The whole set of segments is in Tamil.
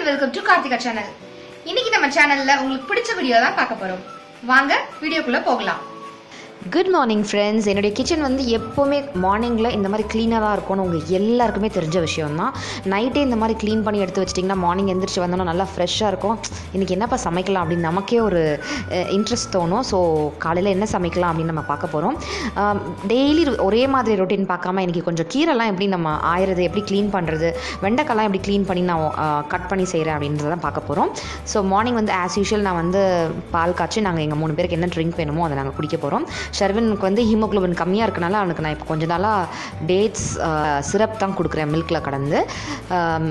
and welcome to Karthikha Channel. இன்னைக்கு நம்ம சேனல்ல உங்களுக்கு பிடிச்ச வீடியோ தான் பார்க்க போறோம். வாங்க வீடியோக்குள்ள போகலாம். Good morning friends. என்னுடைய கிச்சன் வந்து எப்போவுமே மார்னிங்கில் இந்த மாதிரி க்ளீனராக இருக்கும்னு உங்கள் எல்லாருக்குமே தெரிஞ்ச விஷயம் தான். நைட்டே இந்த மாதிரி க்ளீன் பண்ணி எடுத்து வச்சிட்டிங்கன்னா மார்னிங் எந்திரிச்சு வந்தோன்னா நல்லா ஃப்ரெஷ்ஷாக இருக்கும். இன்றைக்கி என்னப்பா சமைக்கலாம் அப்படின்னு நமக்கே ஒரு இன்ட்ரெஸ்ட் தோணும். ஸோ காலையில் என்ன சமைக்கலாம் அப்படின்னு நம்ம பார்க்க போகிறோம். டெய்லி ஒரே மாதிரி ரொட்டீன் பார்க்காம இன்றைக்கி கொஞ்சம் கீரைலாம் எப்படி நம்ம ஆயிறது, எப்படி க்ளீன் பண்ணுறது, வெண்டைக்காலாம் எப்படி க்ளீன் பண்ணி நான் கட் பண்ணி செய்கிறேன் அப்படின்றதான் பார்க்க போகிறோம். ஸோ மார்னிங் வந்து ஆஸ் யூஷுவல் நான் வந்து பால் காய்ச்சி நாங்கள் எங்கள் 3 பேருக்கு என்ன ட்ரிங்க் வேணுமோ அதை நாங்கள் குடிக்க போகிறோம். ஷர்வினுக்கு வந்து ஹீமோக்ளோபின் கம்மியாக இருக்கனால அவனுக்கு நான் இப்போ கொஞ்ச நாளாக டேட்ஸ் சிரப் தான் கொடுக்குறேன் மில்கில் கடந்து.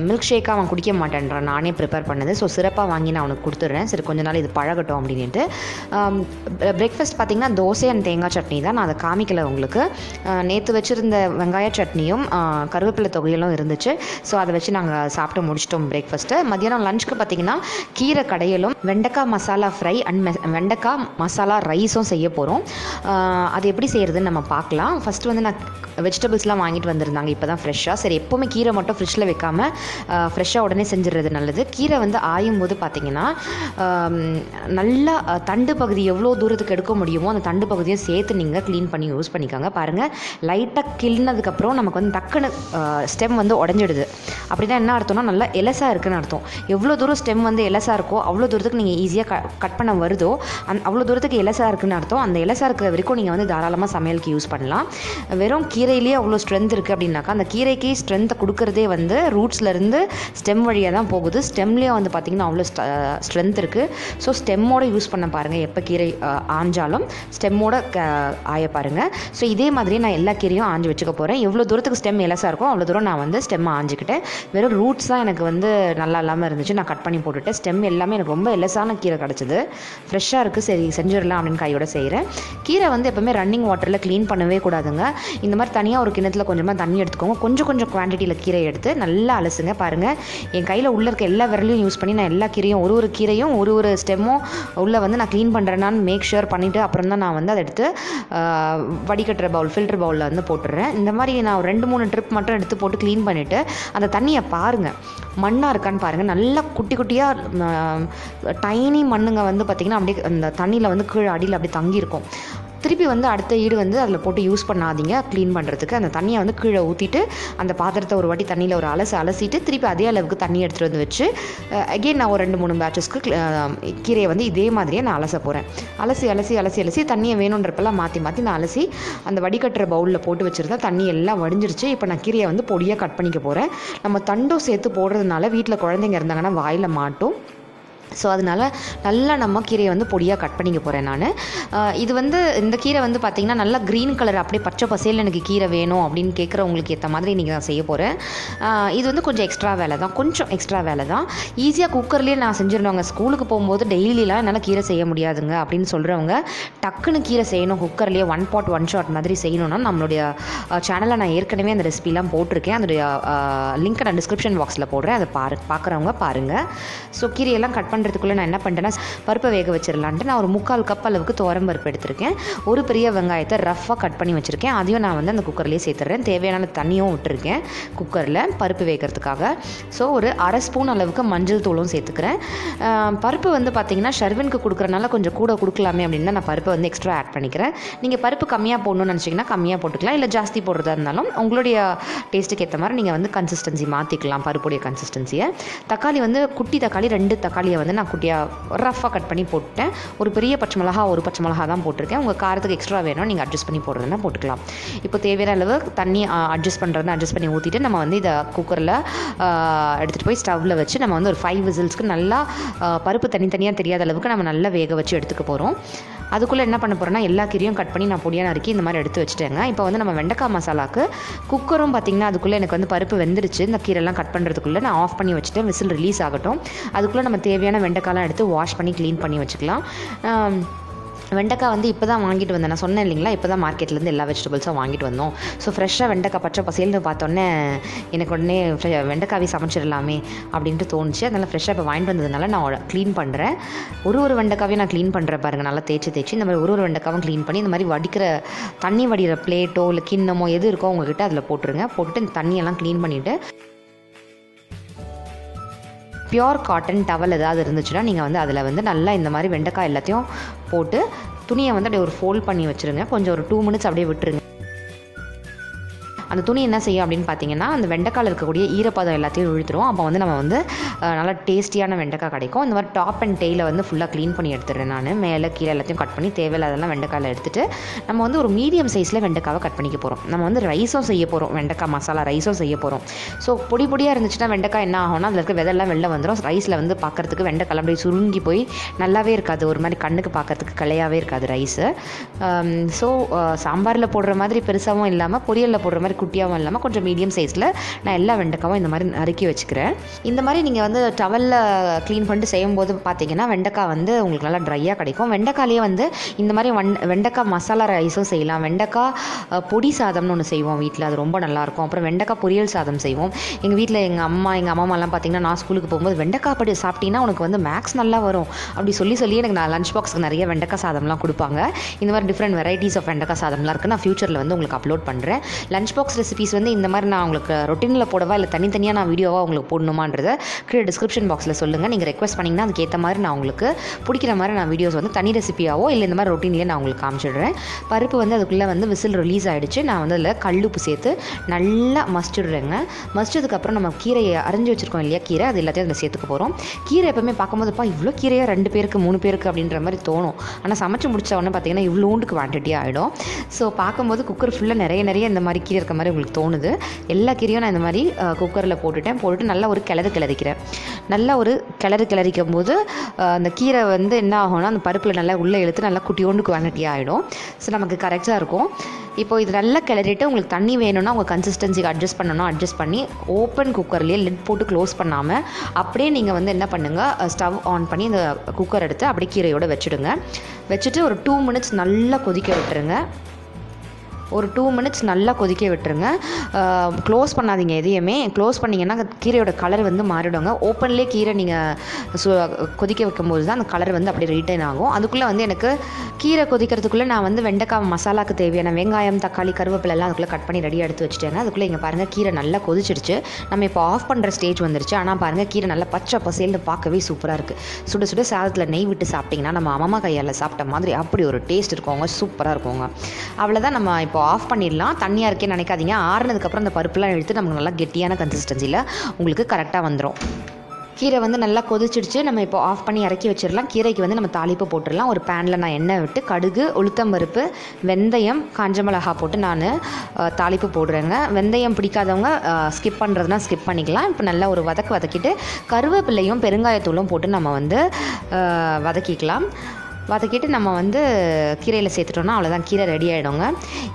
மில்க் ஷேக்காக அவன் குடிக்க மாட்டேன்றான், நானே ப்ரிப்பேர் பண்ணது. ஸோ சிரப்பாக வாங்கி நான் அவனுக்கு கொடுத்துட்றேன். சரி கொஞ்ச நாள் இது பழகட்டும் அப்படின்ட்டு. பிரேக்ஃபாஸ்ட் பார்த்திங்கன்னா தோசை அண்ட் தேங்காய் சட்னி தான். நான் அதை காமிக்கலை உங்களுக்கு. நேற்று வச்சுருந்த வெங்காய சட்னியும் கருவேப்பிலை தொகையிலும் இருந்துச்சு. ஸோ அதை வச்சு நாங்கள் சாப்பிட்டு முடிச்சிட்டோம் பிரேக்ஃபாஸ்ட்டு. மத்தியானம் லஞ்சுக்கு பார்த்திங்கன்னா கீரை கடையலும் வெண்டைக்காய் மசாலா ஃப்ரை அண்ட் வெண்டைக்காய் மசாலா ரைஸும் செய்ய போகிறோம். அது எப்படி செய்கிறதுன்னு நம்ம பார்க்கலாம். ஃபஸ்ட்டு வந்து நான் வெஜிடபிள்ஸ்லாம் வாங்கிட்டு வந்திருந்தாங்க இப்போ தான் ஃப்ரெஷ்ஷாக. சரி எப்போவுமே கீரை மட்டும் ஃப்ரிட்ஜில் வைக்காமல் ஃப்ரெஷ்ஷாக உடனே செஞ்சிடுறது நல்லது. கீரை வந்து ஆயும் போது பார்த்திங்கன்னா நல்லா தண்டு பகுதி எவ்வளோ தூரத்துக்கு எடுக்க முடியுமோ அந்த தண்டு பகுதியை சேர்த்து நீங்கள் க்ளீன் பண்ணி யூஸ் பண்ணிக்கோங்க. பாருங்கள், லைட்டாக கிள்னதுக்கப்புறம் நமக்கு வந்து டக்குன்னு ஸ்டெம் வந்து உடஞ்சிடுது. அப்படின்னா என்ன அர்த்தம்னா நல்லா எலசாக இருக்குன்னு அர்த்தம். எவ்வளோ தூரம் ஸ்டெம் வந்து எலசாக இருக்கோ அவ்வளோ தூரத்துக்கு நீங்கள் ஈஸியாக கட் பண்ண வருதோ அவ்வளோ தூரத்துக்கு எலசாக இருக்குன்னு அர்த்தம். அந்த எலசாக இருக்கிற வரைக்கும் நீங்கள் வந்து தாராளமாக சமையலுக்கு யூஸ் பண்ணலாம். வெறும் கீரையிலேயே அவ்வளோ ஸ்ட்ரென்த் இருக்குது அப்படின்னாக்கா அந்த கீரைக்கு ஸ்ட்ரென்த்தை கொடுக்குறதே வந்து ரூட்ஸ்லேருந்து ஸ்டெம் வழியாக தான் போகுது. ஸ்டெம்லேயே வந்து பார்த்திங்கன்னா அவ்வளோ ஸ்ட்ரென்த் இருக்குது. ஸோ ஸ்டெம்மோடு யூஸ் பண்ண பாருங்கள். எப்போ கீரை ஆஞ்சாலும் ஸ்டெம்மோட ஆய பாருங்கள். ஸோ இதே மாதிரி நான் எல்லா கீரையும் ஆஞ்சு வச்சுக்க போகிறேன். எவ்வளோ தூரத்துக்கு ஸ்டெம் எலசாக இருக்கும் அவ்வளோ தூரம் நான் வந்து ஸ்டெம்மை ஆஞ்சிக்கிட்டேன். வெறும் ரூட்ஸ் தான் எனக்கு வந்து நல்லா இல்லாமல் இருந்துச்சு, நான் கட் பண்ணி போட்டுவிட்டேன். ஸ்டெம் எல்லாமே எனக்கு ரொம்ப எலசான கீரை கிடச்சிது. ஃப்ரெஷ்ஷாக இருக்குது, சரி செஞ்சிடலாம் அப்படின்னு கையோட செய்கிறேன். கீரை வந்து எப்போவுமே ரன்னிங் வாட்டரில் க்ளீன் பண்ணவே கூடாதுங்க. இந்த மாதிரி தனியாக ஒரு கிணத்துல கொஞ்சமாக தண்ணி எடுத்துக்கோங்க. கொஞ்சம் கொஞ்சம் குவான்டிட்டியில் கீரை எடுத்து நல்லா அலசுங்க. பாருங்கள், என் கையில் உள்ளே இருக்க எல்லா விரலையும் யூஸ் பண்ணி நான் எல்லா கீரையும் ஒரு கீரையும் ஒரு ஸ்டெம்மும் உள்ளே வந்து நான் க்ளீன் பண்ணுறேன்னான்னு மேக் ஷுர் பண்ணிவிட்டு அப்புறம் தான் நான் வந்து அதை எடுத்து வடிகட்டுற பவுல் ஃபில்டர் பவுலில் வந்து போட்டுடுறேன். இந்த மாதிரி நான் 2-3 ட்ரிப் மட்டும் எடுத்து போட்டு க்ளீன் பண்ணிவிட்டு அந்த தண்ணியை பாருங்கள் மண்ணாக இருக்கான்னு பாருங்கள். நல்லா குட்டி குட்டியாக டைனி மண்ணுங்க வந்து பார்த்திங்கன்னா அப்படியே அந்த தண்ணியில் வந்து கீழே அடியில் அப்படியே தங்கியிருக்கும். திருப்பி வந்து அடுத்த ஈடு வந்து அதில் போட்டு யூஸ் பண்ணாதீங்க க்ளீன் பண்ணுறதுக்கு. அந்த தண்ணியை வந்து கீழே ஊற்றிட்டு அந்த பாத்திரத்தை ஒரு வாட்டி தண்ணியில் ஒரு அலசிட்டு திருப்பி அதே அளவுக்கு தண்ணி எடுத்துகிட்டு வந்து வச்சு அகெயின் நான் ஒரு 2-3 பேட்சஸ்க்கு கீரையை வந்து இதே மாதிரியே நான் அலச போகிறேன். அலசி தண்ணியை வேணுன்றப்பெல்லாம் மாற்றி நான் அலசி அந்த வடிகட்டுற பவுலில் போட்டு வச்சுருந்தேன். தண்ணி எல்லாம் வடிஞ்சிருச்சு. இப்போ நான் கீரையை வந்து பொடியாக கட் பண்ணிக்க போகிறேன். நம்ம தண்டும் சேர்த்து போடுறதுனால வீட்டில் குழந்தைங்க இருந்தாங்கன்னா வாயில் மாட்டும். ஸோ அதனால் நல்லா நம்ம கீரையை வந்து பொடியாக கட் பண்ணிக்க போகிறேன் நான். இது வந்து இந்த கீரை வந்து பார்த்திங்கன்னா நல்லா க்ரீன் கலர் அப்படியே பச்சை பசேல் எனக்கு கீரை வேணும் அப்படின்னு கேட்குறவங்களுக்கு ஏற்ற மாதிரி இன்றைக்கி நான் செய்ய போகிறேன். இது வந்து கொஞ்சம் எக்ஸ்ட்ரா வேலை தான். ஈஸியாக குக்கர்லேயே நான் செஞ்சிருந்தவங்க. ஸ்கூலுக்கு போகும்போது டெய்லிலாம் என்னால் கீரை செய்ய முடியாதுங்க அப்படின்னு சொல்கிறவங்க டக்குன்னு கீரை செய்யணும், குக்கர்லேயே 1 pot 1 shot மாதிரி செய்யணும்னா நம்மளுடைய சேனலில் நான் ஏற்கனவே அந்த ரெசிபிலாம் போட்டிருக்கேன். அதோடைய லிங்க் நான் டிஸ்கிரிப்ஷன் பாக்ஸில் போடுறேன். அதை பார்க்குறவங்க பாருங்கள். ஸோ கீரையெல்லாம் கட் பண்ணுறதுக்குள்ளே நான் என்ன பண்ணிட்டேன்னா பருப்பை வேக வச்சிடலான்ட்டு நான் ஒரு 3/4 கப் அளவுக்கு துவரம் பருப்பு எடுத்திருக்கேன். ஒரு பெரிய வெங்காயத்தை ரஃப்பாக கட் பண்ணி வச்சுருக்கேன். அதையும் நான் வந்து அந்த குக்கர்லேயே சேர்த்துறேன். தேவையான தண்ணியும் விட்டுருக்கேன் குக்கரில் பருப்பு வேகிறதுக்காக. ஸோ ஒரு 1/2 ஸ்பூன் அளவுக்கு மஞ்சள் தூளும் சேர்த்துக்கிறேன். பருப்பு வந்து பார்த்திங்கன்னா ஷர்வினுக்கு கொடுக்குறனால கொஞ்சம் கூட கொடுக்கலாமே அப்படின்னு தான் நான் பருப்பை வந்து எக்ஸ்ட்ரா ஆட் பண்ணிக்கிறேன். நீங்கள் பருப்பு கம்மியாக போடணும்னு நினச்சிங்கன்னா கம்மியாக போட்டுக்கலாம், இல்லை ஜாஸ்தி போடுறதா இருந்தாலும் உங்களுடைய டேஸ்ட்டுக்கு ஏற்ற மாதிரி நீங்கள் வந்து கன்சிஸ்டன்சி மாற்றிக்கலாம், பருப்புடைய கன்சிஸ்டன்சியை. தக்காளி வந்து குட்டி தக்காளி 2 தக்காளியை வந்து நான் குட்டியாக ரஃப்பாக கட் பண்ணி போட்டுட்டேன். ஒரு பெரிய பச்சை மிளகா தான் போட்டிருக்கேன். உங்கள் காரத்துக்கு எக்ஸ்ட்ரா வேணும் நீங்கள் அட்ஜஸ்ட் பண்ணி போடுறதுனா போட்டுக்கலாம். இப்போ தேவையான அளவு தண்ணி அட்ஜஸ்ட் பண்ணி ஊற்றிட்டு நம்ம வந்து இதை குக்கரில் எடுத்துகிட்டு போய் ஸ்டவ்வில் வச்சு நம்ம வந்து ஒரு 5 விசில்ஸ்க்கு நல்லா பருப்பு தனித்தனியாக தெரியாத அளவுக்கு நம்ம நல்லா வேக வச்சு எடுத்துக்க போகிறோம். அதுக்குள்ளே என்ன பண்ண போகிறேன்னா எல்லா கீரையும் கட் பண்ணி நான் பொடியாக நறுக்கி இந்த மாதிரி எடுத்து வச்சுட்டேங்க. இப்போ வந்து நம்ம வெண்டைக்காய் மசாலாவுக்கு குக்கரும் பார்த்திங்கன்னா அதுக்குள்ளே எனக்கு வந்து பருப்பு வெந்துருச்சு. இந்த கீரைலாம் கட் பண்ணுறதுக்குள்ளே நான் ஆஃப் பண்ணி வச்சுட்டேன். விசில் ரிலீஸ் ஆகட்டும். அதுக்குள்ளே நம்ம தேவையான வெண்டைக்காய்லாம் எடுத்து வாஷ் பண்ணி க்ளீன் பண்ணி வச்சுக்கலாம். வெண்டைக்காய் வந்து இப்போ தான் வாங்கிட்டு வந்தேன். நான் சொன்னேன் இல்லைங்களா, இப்போ தான் மார்க்கெட்லேருந்து எல்லா வெஜிடபிள்ஸும் வாங்கிட்டு வந்தோம். ஸோ ஃப்ரெஷ்ஷாக வெண்டைக்காய் பச்சை பசேல்னு பார்த்தோன்னே எனக்கு உடனே வெண்டைக்காவே சமைச்சிடலாமே அப்படின்ட்டு தோணுச்சு. அதனால் ஃப்ரெஷ்ஷாக இப்போ வாங்கிட்டு வந்ததுனால நான் க்ளீன் பண்ணுறேன். ஒரு வெண்டைக்காவே நான் க்ளீன் பண்ணுறேன் பாருங்கள். நல்லா தேய்ச்சி இந்த மாதிரி ஒரு வெண்டைக்காவும் க்ளீன் பண்ணி இந்த மாதிரி வடிக்கிற தண்ணி வடிகிற பிளேட்டோ இல்லை கிண்ணமோ எது இருக்கோ உங்ககிட்ட அதில் போட்டுருங்க. போட்டுட்டு இந்த தண்ணியெல்லாம் க்ளீன் பண்ணிவிட்டு பியோர் காட்டன் டவல் ஏதாவது இருந்துச்சுன்னா நீங்கள் வந்து அதில் வந்து நல்லா இந்த மாதிரி வெண்டைக்காய் எல்லாத்தையும் போட்டு துணியை வந்து அப்படியே ஒரு ஃபோல்ட் பண்ணி வச்சுருங்க. கொஞ்சம் ஒரு 2 மினிட்ஸ் அப்படியே விட்டுருங்க. அந்த துணி என்ன செய்யும் அப்படின்னு பார்த்தீங்கன்னா அந்த வெண்டைக்காயில் இருக்கக்கூடிய ஈரப்பதம் எல்லாத்தையும் இழுத்துரும். அப்போ வந்து நம்ம வந்து நல்லா டேஸ்டியான வெண்டைக்காய் கிடைக்கும். இந்த மாதிரி டாப் அண்ட் டெய்லை வந்து ஃபுல்லாக க்ளீன் பண்ணி எடுத்துடுறேன் நான். மேலே கீழே எல்லாத்தையும் கட் பண்ணி தேவையில்லாதெல்லாம் வெண்டைக்காயில் எடுத்துகிட்டு நம்ம வந்து ஒரு மீடியம் சைஸில் வெண்டைக்காவை கட் பண்ணிக்க போகிறோம். நம்ம வந்து ரைஸும் செய்ய போகிறோம், வெண்டைக்காய் மசாலா ரைஸும் செய்ய போகிறோம். ஸோ பொடி பொடியாக இருந்துச்சுன்னா வெண்டைக்காய் என்ன ஆகும்னா அதில் இருக்க விதெல்லாம் வெளில வந்துடும். ரைஸில் வந்து பார்க்குறதுக்கு வெண்டைக்காய் அப்படியே சுருங்கி போய் நல்லாவே இருக்காது, ஒரு மாதிரி கண்ணுக்கு பார்க்குறதுக்கு கிளையாகவே இருக்காது ரைஸு. ஸோ சாம்பாரில் போடுற மாதிரி பெருசாகவும் இல்லாமல் பொரியலில் போடுற மாதிரி குட்டியாகவும் இல்லாமல் கொஞ்சம் மீடியம் சைஸில் நான் எல்லா வெண்டைக்காவும் இந்த மாதிரி நறுக்கி வச்சுக்கிறேன். இந்த மாதிரி நீங்கள் வந்து டவலில் க்ளீன் பண்ணிட்டு செய்யும்போது பார்த்தீங்கன்னா வெண்டைக்காய் வந்து உங்களுக்கு நல்லா ட்ரையாக கிடைக்கும். வெண்டைக்காயிலேயே வந்து இந்த மாதிரி வெண்டைக்காய் மசாலா ரைஸும் செய்யலாம். வெண்டைக்காய் பொடி சாதம்னு ஒன்று செய்வோம் வீட்டில், அது ரொம்ப நல்லாயிருக்கும். அப்புறம் வெண்டைக்காய் பொரியல் சாதம் செய்வோம். எங்கள் வீட்டில் எங்கள் அம்மாலாம் பார்த்தீங்கன்னா நான் ஸ்கூலுக்கு போகும்போது வெண்டைக்காய் படி சாப்பிட்டீங்கன்னா உனக்கு வந்து மேக்ஸ் நல்லா வரும் அப்படி சொல்லி எனக்கு நான் லஞ்ச் பாக்ஸுக்கு நிறைய வெண்டைக்காய் சாதம்லாம் கொடுப்பாங்க. இந்த மாதிரி டிஃப்ரெண்ட் வெரைட்டிஸ் ஆஃப் வெண்டைக்காய் சாதம்லாம் இருக்குது. நான் ஃபியூச்சரில் வந்து உங்களுக்கு அப்லோட் பண்ணுறேன். லஞ்ச் பாக்ஸ் ரெசிபீஸ் வந்து இந்த மாதிரி நான் உங்களுக்கு ரொட்டீனில் போடவா இல்லை தனித்தனியாக நான் வீடியோவாக உங்களுக்கு போடணுமான்றதை கீழே டிஸ்கிரிப்ஷன் பாக்ஸில் சொல்லுங்கள். நீங்கள் ரெக்வஸ்ட் பண்ணிங்கன்னா அதுக்கேற்ற மாதிரி நான் உங்களுக்கு பிடிக்கிற மாதிரி நான் வீடியோஸ் வந்து தனி ரெசிபியாவோ இல்லை இந்த மாதிரி ரொட்டீன்லேயே நான் உங்களுக்கு காமிச்சிடுறேன். பருப்பு வந்து அதுக்குள்ளே வந்து விசில் ரிலீஸ் ஆகிடுச்சு. நான் வந்து அதில் கல்லுப்பு சேர்த்து நல்லா மசிச்சுடுறேங்க. மசிச்சதுக்கப்புறம் நம்ம கீரையை அரைஞ்சி வச்சுருக்கோம் இல்லையா, கீரை அது எல்லாத்தையும் அதில் சேர்த்துக்க போகிறோம். கீரை எப்பவுமே பார்க்கும்போதுப்பா இவ்வளோ கீரையாக 2 பேருக்கு 3 பேருக்கு அப்படின்ற மாதிரி தோணும். ஆனால் சமைச்சு முடிச்ச உடனே பார்த்தீங்கன்னா இவ்வளோண்டு குவான்டிட்டி ஆகிடும். ஸோ பார்க்கும்போது குக்கர் ஃபுல்லாக நிறைய இந்த மாதிரி கீரை இருக்க மாதிரி உங்களுக்கு தோணுது. எல்லா கீரையும் நான் இந்த மாதிரி குக்கரில் போட்டுட்டு நல்லா ஒரு கிளறிக்கிறேன். நல்லா ஒரு கிளறிக்கும் போது அந்த கீரை வந்து என்ன ஆகும்னா அந்த பருப்பில் நல்லா உள்ளே இழுத்து நல்லா குட்டியோண்டு குவான்டிட்டி ஆகிடும். ஸோ நமக்கு கரெக்டாக இருக்கும். இப்போ இது நல்லா கிளறிட்டு உங்களுக்கு தண்ணி வேணும்னா உங்கள் கன்சிஸ்டன்சிக்கு அட்ஜஸ்ட் பண்ணணும், அட்ஜஸ்ட் பண்ணி ஓப்பன் குக்கர்லேயே லிட் போட்டு க்ளோஸ் பண்ணாமல் அப்படியே நீங்கள் வந்து என்ன பண்ணுங்கள், ஸ்டவ் ஆன் பண்ணி இந்த குக்கர் எடுத்து அப்படியே கீரையோடு வச்சுட்டு ஒரு 2 மினிட்ஸ் நல்லா கொதிக்க விட்டுருங்க. ஒரு 2 மினிட்ஸ் நல்லா கொதிக்க விட்டுருங்க. க்ளோஸ் பண்ணாதீங்க எதையுமே. க்ளோஸ் பண்ணிங்கன்னா கீரையோட கலர் வந்து மாறிடுங்க. ஓப்பன்லேயே கீரை நீங்கள் கொதிக்க வைக்கும்போது தான் அந்த கலர் வந்து அப்படியே ரீட்டைன் ஆகும். அதுக்குள்ளே வந்து எனக்கு கீரை கொதிக்கிறதுக்குள்ளே நான் வந்து வெண்டைக்காய் மசாலாவுக்கு தேவையான வெங்காயம், தக்காளி, கருவேப்பிலெல்லாம் அதுக்குள்ளே கட் பண்ணி ரெடியாக எடுத்து வச்சுட்டேங்க. அதுக்குள்ளே இங்கே பாருங்கள் கீரை நல்லா கொதிச்சிடுச்சு. நம்ம இப்போ ஆஃப் பண்ணுற ஸ்டேஜ் வந்துருச்சு. ஆனால் பாருங்கள் கீரை நல்லா பச்சை பசேல்னு பார்க்கவே சூப்பராக இருக்குது. சுட சுட சாதத்தில் நெய் விட்டு சாப்பிட்டிங்கன்னா நம்ம அம்மா கையால் சாப்பிட்ட மாதிரி அப்படி ஒரு டேஸ்ட் இருக்குங்க, சூப்பராக இருக்குங்க. அவ்வளோதான், நம்ம இப்போ ஆஃப் பண்ணிடலாம். தண்ணியாக இருக்கேன்னு நினைக்காதீங்க. ஆறுனதுக்கப்புறம் அந்த பருப்புலாம் எடுத்து நமக்கு நல்லா கெட்டியான கன்சிஸ்டன்சியில் உங்களுக்கு கரெக்டாக வந்துடும். கீரை வந்து நல்லா கொதிச்சிடுச்சு. நம்ம இப்போ ஆஃப் பண்ணி இறக்கி வச்சிடலாம். கீரைக்கு வந்து நம்ம தாளிப்பு போட்டுடலாம். ஒரு பேனில் நான் எண்ணெய் விட்டு கடுகு, உளுத்தம்பருப்பு, வெந்தயம், காஞ்ச மிளகா போட்டு நான் தாளிப்பு போடுறேங்க. வெந்தயம் பிடிக்காதவங்க ஸ்கிப் பண்ணுறதுனா ஸ்கிப் பண்ணிக்கலாம். இப்போ நல்லா ஒரு வதக்கிட்டு கருவேப்பிலையும் பெருங்காயத்தூளும் போட்டு நம்ம வந்து வதக்கிக்கலாம். வதக்கிட்டு நம்ம வந்து கீரையில் சேர்த்துட்டோம்னா அவ்வளோதான், கீரை ரெடி ஆகிடுங்க.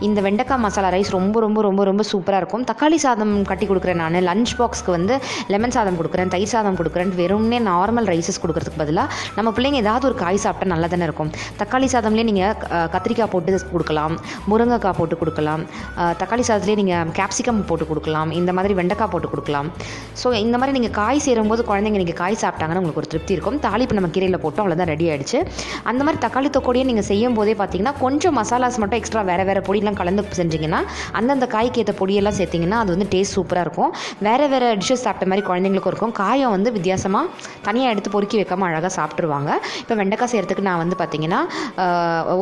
இந்த வெண்டைக்காய் மசாலா ரைஸ் ரொம்ப ரொம்ப ரொம்ப ரொம்ப சூப்பராக இருக்கும். தக்காளி சாதம் கட்டி கொடுக்குறேன் நான். லஞ்ச் பாக்ஸ்க்கு வந்து லெமன் சாதம் கொடுக்குறேன், தயிர் சாதம் கொடுக்குறேன். வெறும்னே நார்மல் ரைஸஸ் கொடுக்குறதுக்கு பதிலாக நம்ம பிள்ளைங்க ஏதாவது ஒரு காய் சாப்பிட்டா நல்லா தானே இருக்கும். தக்காளி சாதம்லேயே நீங்கள் கத்திரிக்காய் போட்டு கொடுக்கலாம், முருங்கைக்காய் போட்டு கொடுக்கலாம், தக்காளி சாதத்துலேயே நீங்கள் கேப்சிகம் போட்டு கொடுக்கலாம், இந்த மாதிரி வெண்டைக்காய் போட்டு கொடுக்கலாம். ஸோ இந்த மாதிரி நீங்கள் காய் சேரும்போது குழந்தைங்க நீங்கள் காய் சாப்பிட்டாங்கன்னா உங்களுக்கு ஒரு திருப்தி இருக்கும். தாளிப்பு நம்ம கீரையில் போட்டோம், அவ்வளோதான், ரெடி ஆகிடுச்சு. அந்த மாதிரி தக்காளி தொக்கோடையே நீங்கள் செய்யும் போதே பார்த்தீங்கன்னா கொஞ்சம் மசாலாஸ் மட்டும் எக்ஸ்ட்ரா வேறு பொடியெலாம் கலந்து செஞ்சிங்கன்னா அந்தந்த காய்க்கு ஏற்ற பொடியெல்லாம் சேர்த்திங்கன்னா அது வந்து டேஸ்ட் சூப்பராக இருக்கும். வேறு டிஷ்ஷஸ் சாப்பிட்ட மாதிரி குழந்தைங்களுக்கும் இருக்கும். காயம் வந்து வித்தியாசமாக தனியாக எடுத்து பொறுக்கி வைக்காமல் அழகாக சாப்பிட்ருவாங்க. இப்போ வெண்டைக்காய் செய்கிறதுக்கு நான் வந்து பார்த்திங்கன்னா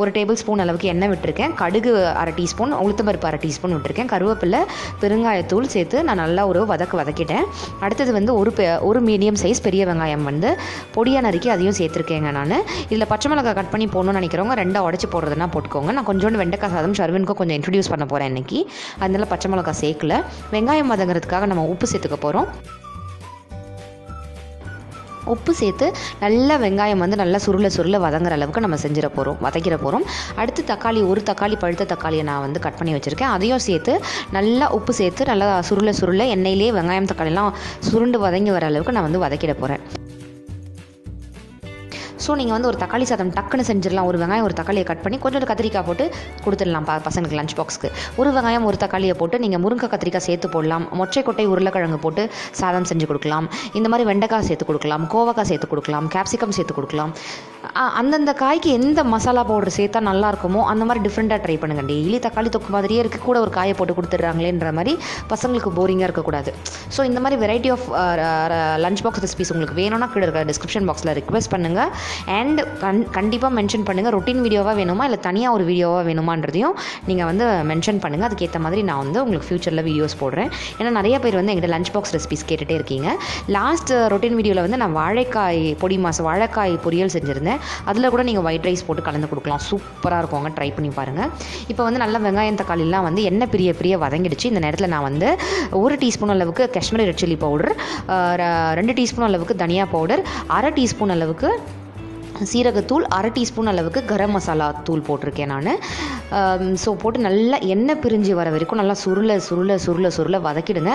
1 டேபிள் ஸ்பூன் அளவுக்கு எண்ணெய் விட்டுருக்கேன். கடுகு 1/2 டீஸ்பூன், உளுத்தம்பருப்பு 1/2 டீஸ்பூன் விட்டுருக்கேன். கருவேப்பிலை, பெருங்காயத்தூள் சேர்த்து நான் நல்லா ஒரு வதக்கிட்டேன். அடுத்தது வந்து ஒரு மீடியம் சைஸ் பெரிய வெங்காயம் வந்து பொடியாக நறுக்கி அதையும் சேர்த்துருக்கேங்க நான். இதில் பச்சை மிளகாய் கட் பண்ணி போடணும்னு நினைக்கிறவங்க 2 உடச்சி போடுறதுனா போட்டுக்கோங்க. நான் கொஞ்சோண்டு வெண்டைக்காய் சாதம் ஷர்வினுக்கும் கொஞ்சம் இன்ட்ரடியூஸ் பண்ண போகிறேன் இன்றைக்கி. அதனால பச்சை மிளகாய் சேர்க்கல. வெங்காயம் வதங்கிறதுக்காக நம்ம உப்பு சேர்த்துக்க போகிறோம். உப்பு சேர்த்து நல்லா வெங்காயம் வந்து நல்லா சுருள வதங்குற அளவுக்கு நம்ம வதக்கிற போகிறோம். அடுத்து தக்காளி, ஒரு தக்காளி, பழுத்த தக்காளியை நான் வந்து கட் பண்ணி வச்சுருக்கேன். அதையும் சேர்த்து நல்லா உப்பு சேர்த்து நல்லா சுருள எண்ணெயிலே வெங்காயம் தக்காளிலாம் சுருண்டு வதங்கி வர அளவுக்கு நான் வந்து வதக்கிட போகிறேன். ஸோ நீங்கள் வந்து ஒரு தக்காளி சாதம் டக்குன்னு செஞ்சிடலாம். ஒரு வெங்காயம் ஒரு தக்காளியை கட் பண்ணி கொஞ்சம் கத்திரிக்காய் போட்டு கொடுத்துடலாம் பசங்களுக்கு லஞ்ச் பாக்ஸ்க்கு. ஒரு வெங்காயம் ஒரு தக்காளியை போட்டு நீங்கள் முருங்கை கத்திரிக்காய் சேர்த்து போடலாம். மொச்சை கொட்டை உருளைக்கிழங்கு போட்டு சாதம் செஞ்சு கொடுக்கலாம். இந்த மாதிரி வெண்டைக்காய் சேர்த்து கொடுக்கலாம், கோவக்காய் சேர்த்து கொடுக்கலாம், கேப்சிகம் சேர்த்து கொடுக்கலாம். அந்தந்த காய்க்கு எந்த மசாலா பவுடர் சேர்த்தா நல்லா இருக்குமோ அந்த மாதிரி டிஃப்ரெண்ட்டாக ட்ரை பண்ணுங்கள். டெய்லி தக்காளி தொக்கு மாதிரியே இருக்குது, கூட ஒரு காயை போட்டு கொடுத்துட்றாங்களேன்ற மாதிரி பசங்களுக்கு போரிங்காக இருக்கக்கூடாது. ஸோ இந்த மாதிரி variety of lunch box recipes உங்களுக்கு வேணும்னா கீழே இருக்க டிஸ்கிரிப்ஷன் பாக்ஸில் ரிக்வெஸ்ட் பண்ணுங்கள். அண்ட் கண்டிப்பாக மென்ஷன் பண்ணுங்கள் ரொட்டீன் வீடியோவாக வேணுமா இல்லை தனியாக ஒரு வீடியோவாக வேணுமான்றதையும் நீங்கள் வந்து மென்ஷன் பண்ணுங்கள். அதுக்கேற்ற மாதிரி நான் வந்து உங்களுக்கு ஃப்யூச்சரில் வீடியோஸ் போடுறேன். ஏன்னா நிறைய பேர் வந்து எங்கிட்ட லஞ்ச் பாக்ஸ் ரெசிபிஸ் கேட்டுகிட்டே இருக்கீங்க. லாஸ்ட் ரொட்டீன் வீடியோவில் வந்து நான் வாழைக்காய் பொரியல் செஞ்சுருந்தேன். அதில் கூட நீங்கள் ஒயிட் ரைஸ் போட்டு கலந்து கொடுக்கலாம். சூப்பராக இருக்கும்ங்க, ட்ரை பண்ணி பாருங்கள். இப்போ வந்து நல்லா வெங்காயம் தக்காளிலாம் வந்து எண்ணெய் பிரிய வதங்கிடுச்சு. இந்த நேரத்தில் நான் வந்து 1 டீஸ்பூன் அளவுக்கு Kashmiri red chilli powder, 2 teaspoon அளவுக்கு தனியா பவுடர், 1/2 டீஸ்பூன் அளவுக்கு சீரகத்தூள், 1/2 டீஸ்பூன் அளவுக்கு கரம் மசாலா தூள் போட்டிருக்கேன் நான். ஸோ போட்டு நல்லா எண்ணெய் பிரிஞ்சு வர வரைக்கும் நல்லா சுருள வதக்கிடுங்க.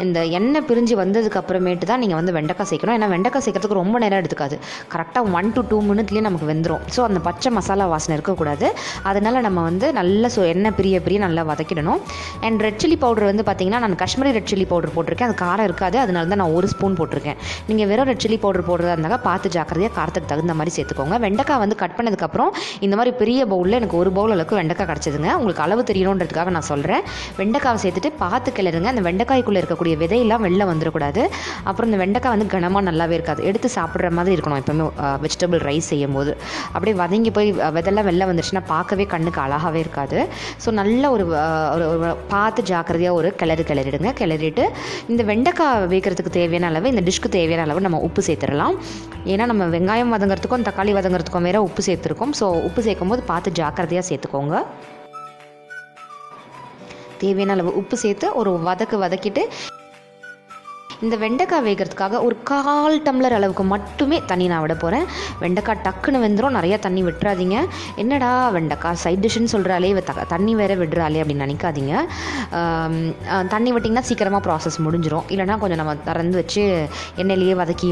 இந்த எண்ணெய் பிரிஞ்சு வந்ததுக்கு அப்புறமேட்டு தான் நீங்கள் வந்து வெண்டைக்காய் சேர்க்கணும். ஏன்னா வெண்டைக்காய் சேர்க்கறதுக்கு ரொம்ப நேரம் எடுத்துக்காது, கரெக்டாக 1 to 2 மினிட்லேயே நமக்கு வெந்துடும். ஸோ அந்த பச்சை மசாலா வாசனை இருக்கக்கூடாது. அதனால் நம்ம வந்து நல்ல எண்ணெய் பிரிய நல்லா வதக்கிடணும். அண்ட் ரெட் சில்லி பவுடர் வந்து பார்த்திங்கன்னா நான் காஷ்மீரி ரெட் சில்லி பவுடர் போட்டிருக்கேன். அது காரம் இருக்காது, அதனால தான் நான் 1 ஸ்பூன் போட்டிருக்கேன். நீங்கள் வெறும் ரெட் சில்லி பவுடர் போடுறதா இருந்தால் பார்த்து ஜாக்கிரதையாக காரத்துக்கு தகுந்த மாதிரி சேர்த்துக்கோங்க. வெண்டைக்காய் வந்து கட் பண்ணதுக்கப்புறம் இந்த மாதிரி பெரிய பவுலில் எனக்கு 1 பவுல் அளவுக்கு வெண்டைக்காய் கிடச்சிதுங்க. உங்களுக்கு அளவு தெரியணுன்றதுக்காக நான் சொல்கிறேன். வெண்டைக்காவை சேர்த்துட்டு பார்த்து கிளறுங்க. அந்த வெண்டைக்காய்க்குள்ளே இருக்கக்கூடிய விதையெல்லாம் வெளில வந்துடக்கூடாது. அப்புறம் இந்த வெண்டைக்காய் வந்து கனமாக நல்லாவே இருக்காது, எடுத்து சாப்பிட்ற மாதிரி இருக்கணும். எப்போவுமே வெஜிடபிள் ரைஸ் செய்யும் போது அப்படியே வதங்கி போய் விதெல்லாம் வெளில வந்துடுச்சுன்னா பார்க்கவே கண்ணுக்கு அழகாகவே இருக்காது. ஸோ நல்ல ஒரு பார்த்து ஜாக்கிரதையாக ஒரு கிளறிடுங்க. கிளறிட்டு இந்த வெண்டைக்காய் வேகிறதுக்கு தேவையான அளவு, இந்த டிஷ்க்கு தேவையான அளவு நம்ம உப்பு சேர்த்துடலாம். ஏன்னா நம்ம வெங்காயம் வதங்கிறதுக்கும் தக்காளி வதங்கிறதுக்கும் வேறு உப்பு சேர்த்துருக்கோம். ஸோ உப்பு சேர்க்கும் போது பார்த்து ஜாக்கிரதையாக சேர்த்துக்கோங்க. தேவையான அளவு உப்பு சேர்த்து ஒரு வதக்கிட்டு இந்த வெண்டைக்காய் வேகிறதுக்காக ஒரு 1/4 டம்ளர் அளவுக்கு மட்டுமே தண்ணி நான் விட போகிறேன். வெண்டைக்காய் டக்குன்னு வெந்துடும், நிறையா தண்ணி விட்டுறாதீங்க. என்னடா வெண்டைக்காய் சைட் டிஷ்ஷுன்னு சொல்கிறாலே தண்ணி வேறு விடுறாளே அப்படின்னு நினைக்காதீங்க. தண்ணி விட்டிங்கன்னா சீக்கிரமாக ப்ராசஸ் முடிஞ்சிடும். இல்லைனா கொஞ்சம் நம்ம திறந்து வச்சு எண்ணெயிலேயே வதக்கி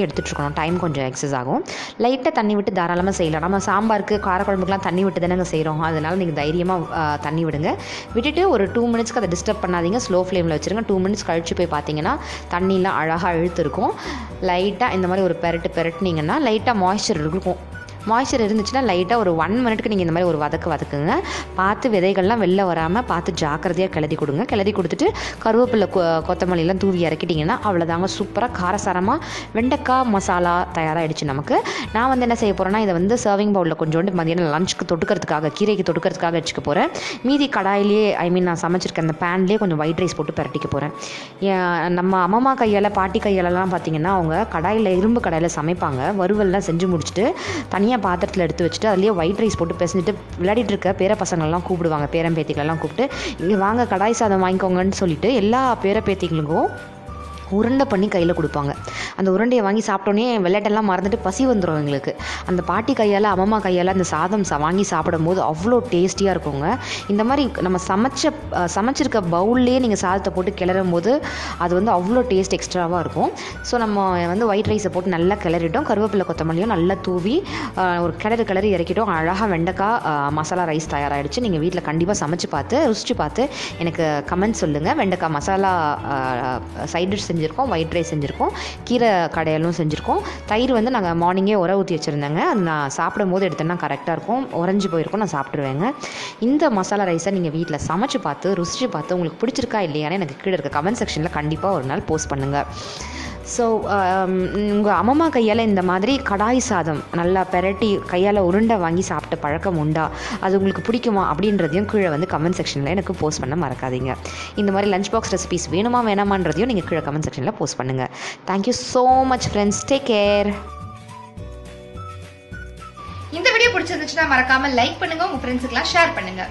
எடுத்துகிட்ருக்கணும். டைம் கொஞ்சம் எக்ஸஸ் ஆகும். லைட்டாக தண்ணி விட்டு தாராளமாக செய்யலாம். நம்ம சாம்பாருக்கு காரக்குழம்புக்குலாம் தண்ணி விட்டு தானே செய்கிறோம். அதனால் நீங்கள் தைரியமாக தண்ணி விடுங்க. விட்டுட்டு ஒரு 2 மினிட்ஸ்க்கு அதை டிஸ்டர்ப் பண்ணாதீங்க. ஸ்லோ ஃப்ளேமில் வச்சுருங்க. 2 மினிட்ஸ் கழிச்சு போய் பார்த்தீங்கன்னா தண்ணிலாம் அழகாக இழுத்துருக்கும். லைட்டாக இந்த மாதிரி ஒரு பெரட்டினீங்கன்னா லைட்டாக மாய்ஸ்சர் இருக்கும். மாய்ஸ்சர் இருந்துச்சுன்னா லைட்டாக ஒரு 1 மினிட்க்கு நீங்கள் இந்த மாதிரி ஒரு வதக்குங்க. பார்த்து விதைகள்லாம் வெளில வராமல் பார்த்து ஜாக்கிரதையாக கிளறி கொடுத்துட்டு கருவேப்பிலை கொத்தமல்லிலாம் தூவி இறக்கிட்டிங்கன்னா அவ்வளோதாங்க. சூப்பராக காரசாரமாக வெண்டைக்காய் மசாலா தயாராகிடுச்சு நமக்கு. நான் வந்து என்ன செய்ய போகிறேன்னா இதை வந்து சர்விங் பவுலில் கொஞ்சோண்டு மதியானம் லஞ்சுக்கு தொட்டுக்கிறதுக்காக, கீரைக்கு தொட்டுக்கிறதுக்காக வச்சுக்க போகிறேன். மீதி கடாயிலே நான் சமைச்சிருக்கேன் அந்த பேன்லேயே கொஞ்சம் ஒயிட் ரைஸ் போட்டு பரட்டிக்க போகிறேன். நம்ம அம்மா கையால் பாட்டி கையாலலாம் பார்த்திங்கன்னா அவங்க இரும்பு கடாயில் சமைப்பாங்க. வறுவல்லாம் செஞ்சு முடிச்சுட்டு தனியாக பாத்திரத்தில் எடுத்து வச்சுட்டு அதுலேயே ஒயிட் ரைஸ் போட்டு பேசிட்டு விளையாடிட்டு இருக்க பேர பசங்களெல்லாம் கூப்பிடுவாங்க. பேரம்பேத்திகளெல்லாம் கூப்பிட்டு இங்கே வாங்க கடாய் சாதம் வாங்கிக்கோங்கன்னு சொல்லிட்டு எல்லா பேரப்பேத்திகளுக்கும் உருண்டை பண்ணி கையில் கொடுப்பாங்க. அந்த உருண்டையை வாங்கி சாப்பிட்டோன்னே விளையாட்டெல்லாம் மறந்துட்டு பசி வந்துடும் எங்களுக்கு. அந்த பாட்டி கையால் அம்மா கையால் அந்த சாதம் வாங்கி சாப்பிடும் போது அவ்வளோ டேஸ்டியாக இருக்குங்க. இந்த மாதிரி நம்ம சமைச்சிருக்க பவுல்லையே நீங்கள் சாதத்தை போட்டு கிளறும் போது அது வந்து அவ்வளோ டேஸ்ட் எக்ஸ்ட்ராவாக இருக்கும். ஸோ நம்ம வந்து ஒயிட் ரைஸை போட்டு நல்லா கிளறிட்டோம். கருவேப்பிலை கொத்தமல்லியும் நல்லா தூவி ஒரு கிளறி இறக்கிட்டோம். அழகாக வெண்டைக்காய் மசாலா ரைஸ் தயாராகிடுச்சு. நீங்கள் வீட்டில் கண்டிப்பாக ருசிச்சு பார்த்து எனக்கு கமெண்ட் சொல்லுங்கள். வெண்டைக்காய் மசாலா சைட் டிஷ் செஞ்சுருக்கோம், ஒயிட் ரைஸ் செஞ்சுருக்கோம், கீரை கடையலும் செஞ்சுருக்கோம். தயிர் வந்து நாங்கள் மார்னிங்கே ஊற்றி வச்சுருந்தேங்க. அது நான் சாப்பிடும் போது எடுத்தேன்னா கரெக்டாக இருக்கும், உறைஞ்சி போயிருக்கும், நான் சாப்பிட்ருவேங்க. இந்த மசாலா ரைஸை நீங்கள் வீட்டில் சமைச்சு பார்த்து ருசிச்சு பார்த்து உங்களுக்கு பிடிச்சிருக்கா இல்லையான்னு எனக்கு கீழே இருக்க கமெண்ட் செக்ஷனில் கண்டிப்பாக ஒரு நாள் போஸ்ட் பண்ணுங்கள். ஸோ உங்கள் அம்மா கையால் இந்த மாதிரி கடாய் சாதம் நல்லா பெரட்டி கையால் உருண்டை வாங்கி சாப்பிட்ட பழக்கம் உண்டா, அது உங்களுக்கு பிடிக்குமா அப்படின்றதையும் கீழே வந்து கமெண்ட் செக்ஷனில் எனக்கு போஸ்ட் பண்ண மறக்காதீங்க. இந்த மாதிரி லஞ்ச் பாக்ஸ் ரெசிபிஸ் வேணுமா வேணாமான்றதையும் நீங்கள் கீழே கமெண்ட் செக்ஷனில் போஸ்ட் பண்ணுங்கள். Thank you so much friends, take care. இந்த வீடியோ பிடிச்சிருந்துச்சுன்னா மறக்காம லைக் பண்ணுங்க, உங்க ஃப்ரெண்ட்ஸுக்குலாம் ஷேர் பண்ணுங்க.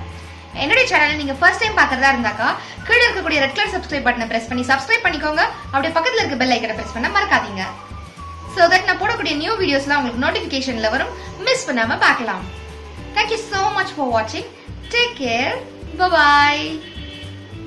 என்னுடைய சேனல் நீங்க ஃபர்ஸ்ட் டைம் பாக்குறதா இருந்தாக்கா கீழே இருக்கக்கூடிய ரெட் கலர் சப்ஸ்கிரைப் பட்டனை பிரஸ் பண்ணி சப்ஸ்கிரைப் பண்ணிக்கோங்க. அப்படியே பக்கத்துல இருக்க பெல் ஐக்கனை பிரஸ் பண்ண மறக்காதீங்க. சோ தட் நான் போடக்கூடிய நியூ வீடியோஸ்லாம் உங்களுக்கு நோட்டிபிகேஷன்ல வரும், மிஸ் பண்ணாம பார்க்கலாம். Thank you so much for watching. Take care. Bye bye.